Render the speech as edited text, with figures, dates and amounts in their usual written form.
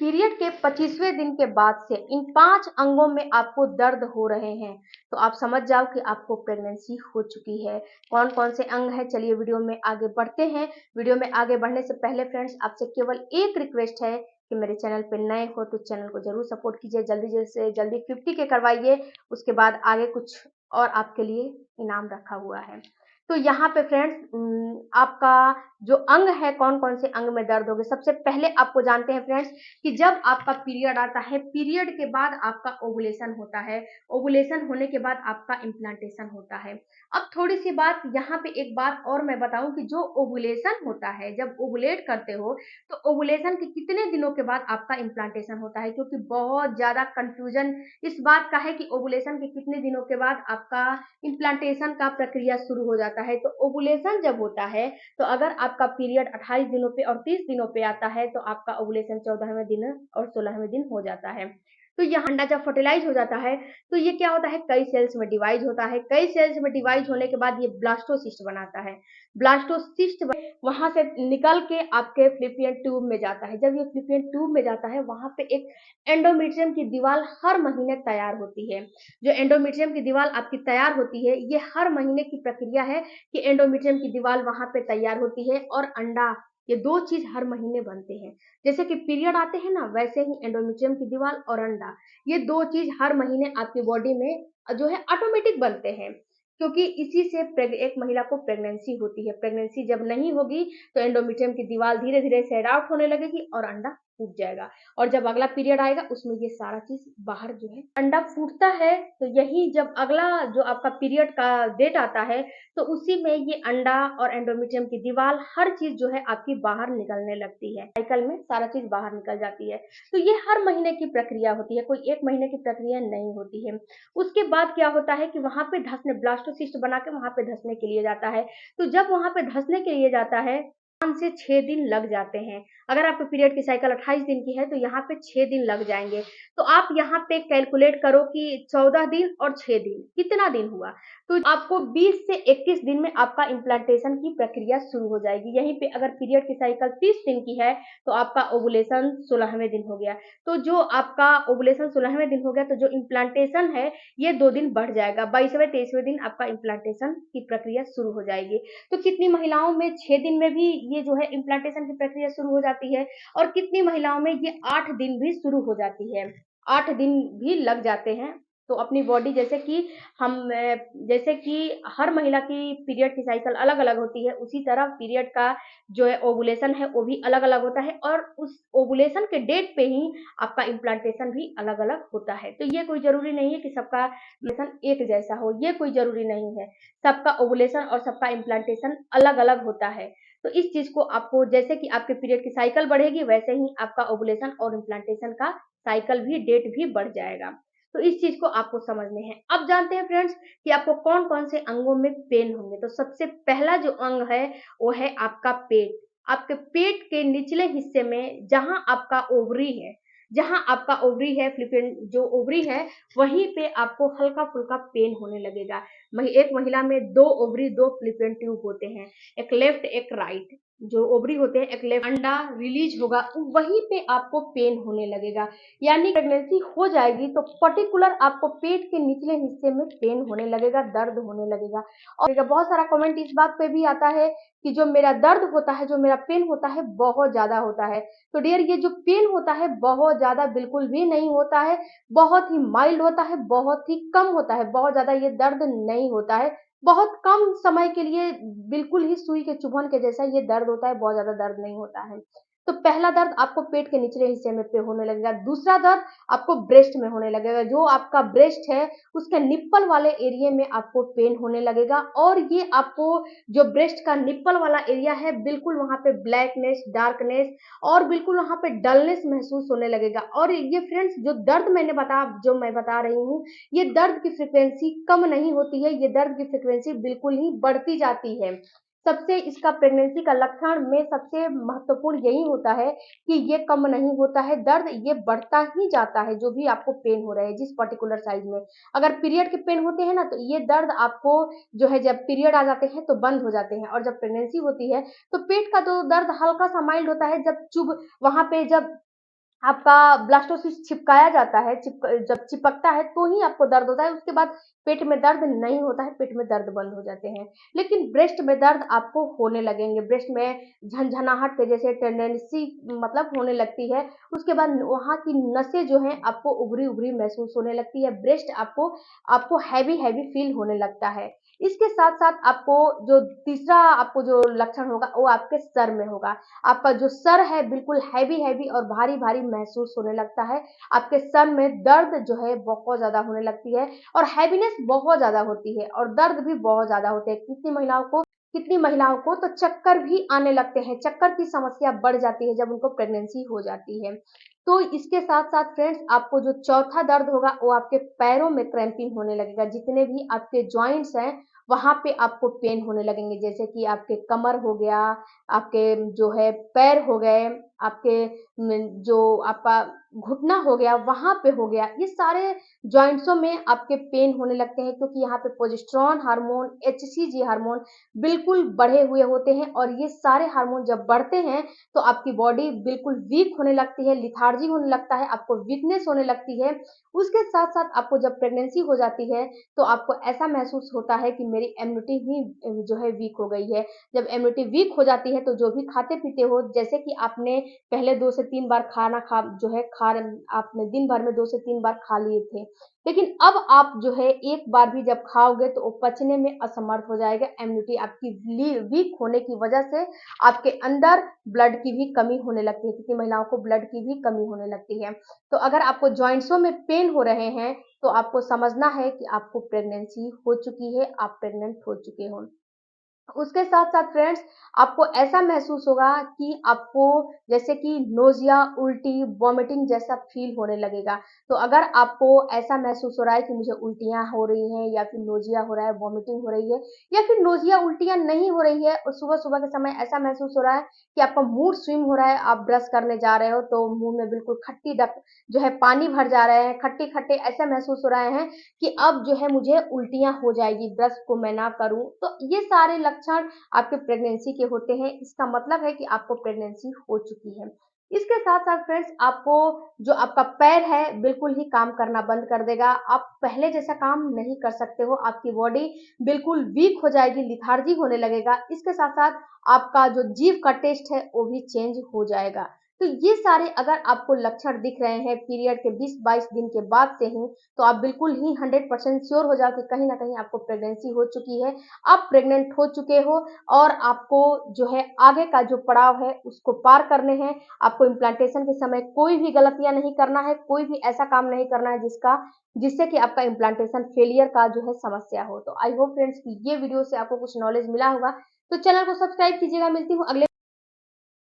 Period के 25वें दिन के बाद से इन 5 अंगों में आपको दर्द हो रहे हैं तो आप समझ जाओ कि आपको प्रेगनेंसी हो चुकी है। कौन कौन से अंग है, चलिए वीडियो में आगे बढ़ते हैं। वीडियो में आगे बढ़ने से पहले फ्रेंड्स आपसे केवल एक रिक्वेस्ट है कि मेरे चैनल पे नए हो तो चैनल को जरूर सपोर्ट कीजिए, जल्दी से जल्दी 50 के करवाइए, उसके बाद आगे कुछ और आपके लिए इनाम रखा हुआ है। तो यहाँ पे फ्रेंड्स आपका जो अंग है, कौन कौन से अंग में दर्द होगे, सबसे पहले आपको जानते हैं फ्रेंड्स कि जब आपका पीरियड आता है, पीरियड के बाद आपका ओवुलेशन होता है, ओवुलेशन होने के बाद आपका इम्प्लांटेशन होता है। अब थोड़ी सी बात यहाँ पे एक बात और मैं बताऊं कि जो ओवुलेशन होता है, जब ओवुलेट करते हो तो ओवुलेशन के कितने दिनों के बाद आपका इम्प्लांटेशन होता है, क्योंकि बहुत ज्यादा कंफ्यूजन इस बात का है कि ओवुलेशन के कितने दिनों के बाद आपका इम्प्लांटेशन का प्रक्रिया शुरू हो जाता है। तो ओवुलेशन जब होता है तो अगर आपका पीरियड 28 दिनों पे और 30 दिनों पे आता है तो आपका ओवुलेशन 14वें दिन और 16वें दिन हो जाता है। तो यहाँ अंडा जब फर्टिलाइज हो जाता है तो ये क्या होता है, कई सेल्स में डिवाइड होता है। कई सेल्स में डिवाइड होने के बाद ये ब्लास्टोसिस्ट बनाता है। ब्लास्टोसिस्ट वहां से निकल के आपके फ्लिपियन ट्यूब में जाता है। जब ये फ्लिपियन ट्यूब में जाता है वहां पे एक एंडोमेट्रियम की दीवार हर महीने तैयार होती है। जो एंडोमेट्रियम की दीवार आपकी तैयार होती है, ये हर महीने की प्रक्रिया है कि एंडोमेट्रियम की दीवार वहां पे तैयार होती है और अंडा, ये दो चीज हर महीने बनते हैं। जैसे कि पीरियड आते हैं ना, वैसे ही एंडोमेट्रियम की दीवार और अंडा, ये दो चीज हर महीने आपकी बॉडी में जो है ऑटोमेटिक बनते हैं, क्योंकि इसी से एक महिला को प्रेगनेंसी होती है। प्रेगनेंसी जब नहीं होगी तो एंडोमेट्रियम की दीवार धीरे धीरे सेड आउट होने लगेगी और अंडा फूट जाएगा, और जब अगला पीरियड आएगा उसमें ये सारा चीज बाहर जो है अंडा फूटता है। तो यही जब अगला जो आपका पीरियड का डेट आता है तो उसी में ये अंडा और एंडोमेट्रियम की दीवार हर चीज जो है आपकी बाहर निकलने लगती है, साइकिल में सारा चीज बाहर निकल जाती है। तो ये हर महीने की प्रक्रिया होती है, कोई एक महीने की प्रक्रिया नहीं होती है। उसके बाद क्या होता है कि वहां पे धंसने, ब्लास्टोसिस्ट बना के वहां पे धंसने के लिए जाता है। तो जब वहां पे धंसने के लिए जाता है 5 से 6 दिन लग जाते हैं। अगर आपके पीरियड की साइकिल 28 दिन की है तो यहाँ पे 6 दिन लग जाएंगे। तो आप यहाँ पे कैलकुलेट करो कि 14 दिन और 6 दिन कितना दिन हुआ, तो आपको 20 से 21 दिन में आपका इम्प्लांटेशन की प्रक्रिया शुरू हो जाएगी। यहीं पे अगर पीरियड की साइकिल 30 दिन की है तो आपका ओवुलेशन 16वें दिन हो गया। तो जो आपका ओवुलेशन 16वें दिन हो गया तो जो इम्प्लांटेशन है ये 2 दिन बढ़ जाएगा, 22वें 23वें दिन आपका इम्प्लांटेशन की प्रक्रिया शुरू हो जाएगी। तो कितनी महिलाओं में 6 दिन में भी ये जो है इम्प्लांटेशन की प्रक्रिया शुरू हो जाती है, और कितनी महिलाओं में ये 8 दिन भी शुरू हो जाती है, 8 दिन भी लग जाते हैं। तो अपनी बॉडी जैसे कि हम जैसे कि हर महिला की पीरियड की साइकिल अलग अलग होती है, उसी तरह पीरियड का जो है ओवुलेशन है वो भी अलग अलग होता है, और उस ओवुलेशन के डेट पे ही आपका इम्प्लांटेशन भी अलग अलग होता है। तो ये कोई जरूरी नहीं है कि सबका ओवुलेशन एक जैसा हो, ये कोई जरूरी नहीं है। सबका ओवुलेशन और सबका इम्प्लांटेशन अलग अलग होता है। तो इस चीज को आपको, जैसे कि आपके पीरियड की साइकिल बढ़ेगी वैसे ही आपका ओवुलेशन और इम्प्लांटेशन का साइकिल भी, डेट भी बढ़ जाएगा। तो इस चीज को आपको समझने हैं। अब जानते हैं फ्रेंड्स कि आपको कौन कौन से अंगों में पेन होंगे। तो सबसे पहला जो अंग है वो है आपका पेट। आपके पेट के निचले हिस्से में जहां आपका ओवरी है, जहां आपका ओवरी है, फ्लिपियन जो ओवरी है, वहीं पे आपको हल्का फुल्का पेन होने लगेगा। एक महिला में 2 ओवरी 2 फ्लिपियन ट्यूब होते हैं, एक लेफ्ट एक राइट। जो ओवरी होते हैं एक लेफ्ट, अंडा रिलीज होगा वहीं पे आपको पेन होने लगेगा। यानी प्रेगनेंसी हो जाएगी तो पर्टिकुलर आपको पेट के निचले हिस्से में पेन होने लगेगा, दर्द होने लगेगा। और बहुत सारा कमेंट इस बात पे भी आता है कि जो मेरा दर्द होता है, जो मेरा पेन होता है बहुत ज्यादा होता है। तो डियर, ये जो पेन होता है बहुत ज्यादा बिल्कुल भी नहीं होता है, बहुत ही माइल्ड होता है, बहुत ही कम होता है, बहुत ज्यादा ये दर्द नहीं होता है। बहुत कम समय के लिए बिल्कुल ही सुई के चुभन के जैसा ये दर्द होता है, बहुत ज्यादा दर्द नहीं होता है। तो पहला दर्द आपको पेट के निचले हिस्से में पे होने लगेगा। दूसरा दर्द आपको ब्रेस्ट में होने लगेगा, जो आपका ब्रेस्ट है उसके निप्पल वाले एरिया में आपको पेन होने लगेगा। और ये आपको जो ब्रेस्ट का निप्पल वाला एरिया है बिल्कुल वहां पे ब्लैकनेस, डार्कनेस और बिल्कुल वहां पे डलनेस महसूस होने लगेगा। और ये फ्रेंड्स जो दर्द जो मैं बता रही हूँ, ये दर्द की फ्रिक्वेंसी कम नहीं होती है, ये दर्द की फ्रिक्वेंसी बिल्कुल ही बढ़ती जाती है। सबसे इसका प्रेगनेंसी का लक्षण में सबसे महत्वपूर्ण यही होता है कि ये कम नहीं होता है दर्द, ये बढ़ता ही जाता है। जो भी आपको पेन हो रहा है जिस पर्टिकुलर साइज में, अगर पीरियड के पेन होते हैं ना तो ये दर्द आपको जो है जब पीरियड आ जाते हैं तो बंद हो जाते हैं, और जब प्रेगनेंसी होती है तो पेट का तो दर्द हल्का सा माइल्ड होता है। जब चुभ वहां पे जब आपका ब्लास्टोसिस्ट चिपकाया जाता है, जब चिपकता है तो ही आपको दर्द होता है, उसके बाद पेट में दर्द नहीं होता है, पेट में दर्द बंद हो जाते हैं। लेकिन ब्रेस्ट में दर्द आपको होने लगेंगे, ब्रेस्ट में झनझनाहट के जैसे टेंडेंसी मतलब होने लगती है, उसके बाद वहाँ की नसें जो हैं आपको उभरी-उभरी महसूस होने लगती है, ब्रेस्ट आपको आपको हैवी-हैवी फील होने लगता है। इसके साथ-साथ आपको जो तीसरा आपको जो लक्षण होगा वो आपके सर में होगा। आपका जो सर है बिल्कुल हैवी-हैवी और भारी-भारी महसूस होने लगता है। आपके सर में दर्द जो है बहुत ज़्यादा होने लगती है और हैवीनेस बहुत ज़्यादा होती है और दर्द भी बहुत ज़्यादा होते हैं। कितनी महिलाओं को तो चक्कर भी आने लगते हैं, चक्कर की समस्या बढ़ जाती है जब उनको प्रेगनेंसी हो जाती है। तो इसके साथ-साथ फ्रेंड्स आपको जो चौथा दर्द होगा वो आपके पैरों में क्रैम्पिंग होने लगेगा। जितने भी आपके जॉइंट्स हैं वहाँ पे आपको पेन होने लगेंगे, जैसे कि आपके कमर हो गया, आपके जो है पैर हो गए, आपके जो आपका घुटना हो गया, वहाँ पे हो गया, ये सारे जॉइंट्सों में आपके पेन होने लगते हैं क्योंकि यहाँ पे प्रोजेस्टेरोन हार्मोन, एचसीजी हार्मोन बिल्कुल बढ़े हुए होते हैं और ये सारे हार्मोन जब बढ़ते हैं तो आपकी बॉडी बिल्कुल वीक होने लगती है, लेथार्जी होने लगता है, आपको वीकनेस होने लगती है। उसके साथ-साथ आपको जब प्रेगनेंसी हो जाती है तो आपको ऐसा महसूस होता है कि मेरी इम्यूनिटी ही जो है वीक हो गई है। जब इम्यूनिटी वीक हो जाती है तो जो भी खाते-पीते हो, जैसे कि आपने पहले 2 से 3 बार खाना खा जो है खा आपने दिन भर में 2 से 3 बार खा लिए थे। लेकिन अब आप जो है एक बार भी जब खाओगे तो वो पचने में असमर्थ हो जाएगा। इम्यूनिटी आपकी वीक होने की वजह से आपके अंदर ब्लड की भी कमी होने लगती है, क्योंकि महिलाओं को ब्लड की भी कमी होने लगती है। तो अगर आपको जॉइंट्सों में पेन हो रहे हैं तो आपको समझना है कि आपको प्रेगनेंसी हो चुकी है, आप प्रेग्नेंट हो चुके हो। उसके साथ-साथ फ्रेंड्स आपको ऐसा महसूस होगा कि आपको जैसे कि नोज़िया, उल्टी, वॉमिटिंग जैसा फ़ील होने लगेगा। तो अगर आपको ऐसा महसूस हो रहा है कि मुझे उल्टियाँ हो रही हैं या फिर नोज़िया हो रहा है, वॉमिटिंग हो रही है या फिर नोज़िया, उल्टियाँ नहीं हो रही है और सुबह-सुबह के समय ऐसा महसूस हो रहा है कि आपका मूड स्विंग हो रहा है, आप ब्रश करने जा रहे हो तो मुँह में बिल्कुल खट्टी डक जो है पानी भर जा रहे हैं, खट्टे-खट्टे ऐसा महसूस हो रहे हैं कि अब जो है मुझे उल्टियाँ हो जाएगी, ब्रश को मैं ना करूँ। तो ये सारे लक्षण आपके प्रेगनेंसी के होते हैं, इसका मतलब है कि आपको प्रेगनेंसी हो चुकी है। इसके साथ-साथ फ्रेंड्स आपको जो आपका पैर है बिल्कुल ही काम करना बंद कर देगा, आप पहले जैसा काम नहीं कर सकते हो, आपकी बॉडी बिल्कुल वीक हो जाएगी, लेथार्जी होने लगेगा। इसके साथ-साथ आपका जो जीभ का टेस्ट है वो भी चेंज हो जाएगा। तो ये सारे अगर आपको लक्षण दिख रहे हैं पीरियड के 20-22 दिन के बाद से ही, तो आप बिल्कुल ही 100% श्योर हो जाओ कि कहीं न कहीं आपको प्रेगनेंसी हो चुकी है, आप प्रेग्नेंट हो चुके हो और आपको जो है आगे का जो पड़ाव है उसको पार करने हैं। आपको इम्प्लांटेशन के समय कोई भी गलतियाँ नहीं करना है, कोई भी ऐसा काम नहीं करना है जिससे कि आपका इम्प्लांटेशन फेलियर का जो है समस्या हो। तो आई होप फ्रेंड्स कि ये वीडियो से आपको कुछ नॉलेज मिला होगा, तो चैनल को सब्सक्राइब कीजिएगा। मिलती हूँ अगले